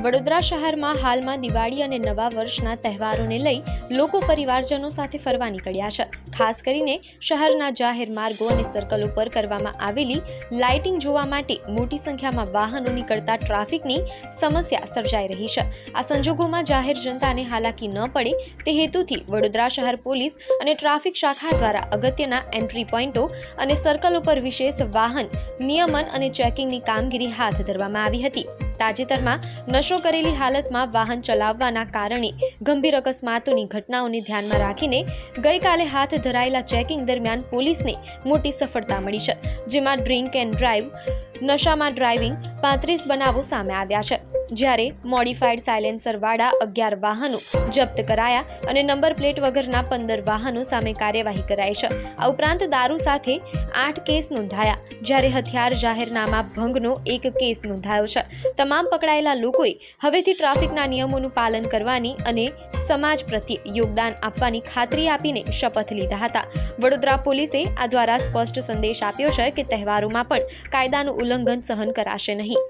વડોદરા શહેરમાં હાલમાં દિવાળી અને નવા વર્ષના તહેવારોને લઈ લોકો પરિવારજનો સાથે ફરવા નીકળ્યા છે। ખાસ કરીને શહેરના જાહેર માર્ગો અને સર્કલ ઉપર કરવામાં આવેલી લાઇટિંગ જોવા માટે મોટી સંખ્યામાં વાહનો નીકળતા ટ્રાફિકની સમસ્યા સર્જાઈ રહી છે। આ સંજોગોમાં જાહેર જનતાને હાલાકી ન પડે તે હેતુથી વડોદરા શહેર પોલીસ અને ટ્રાફિક શાખા દ્વારા અગત્યના એન્ટ્રી પોઈન્ટો અને સર્કલ ઉપર વિશેષ વાહન નિયમન અને ચેકિંગની કામગીરી હાથ ધરવામાં આવી હતી। તાજેતરમાં નશો કરેલી હાલતમાં વાહન ચલાવવાના કારણે ગંભીર અકસ્માતોની ઘટનાઓને ધ્યાનમાં રાખીને ગઈકાલે હાથ ધરાયેલા ચેકિંગ દરમિયાન પોલીસને મોટી સફળતા મળી છે, જેમાં ડ્રિંક એન્ડ ડ્રાઈવ, નશામાં ડ્રાઇવિંગ 35 બનાવો સામે આવ્યા છે, જ્યારે મોડિફાઈડ સાયલેન્સરવાળા 11 વાહનો જપ્ત કરાયા અને નંબર પ્લેટ વગરના 15 વાહનો સામે કાર્યવાહી કરાઈ છે। આ ઉપરાંત દારૂ સાથે 8 કેસ નોંધાયા, જ્યારે હથિયાર જાહેરનામા ભંગનો 1 કેસ નોંધાયો છે। તમામ પકડાયેલા લોકોએ હવેથી ટ્રાફિકના નિયમોનું પાલન કરવાની અને સમાજ પ્રત્યે યોગદાન આપવાની ખાતરી આપીને શપથ લીધા હતા। વડોદરા પોલીસે આ દ્વારા સ્પષ્ટ સંદેશ આપ્યો છે કે તહેવારોમાં પણ કાયદાનું ઉલ્લંઘન સહન કરાશે નહીં।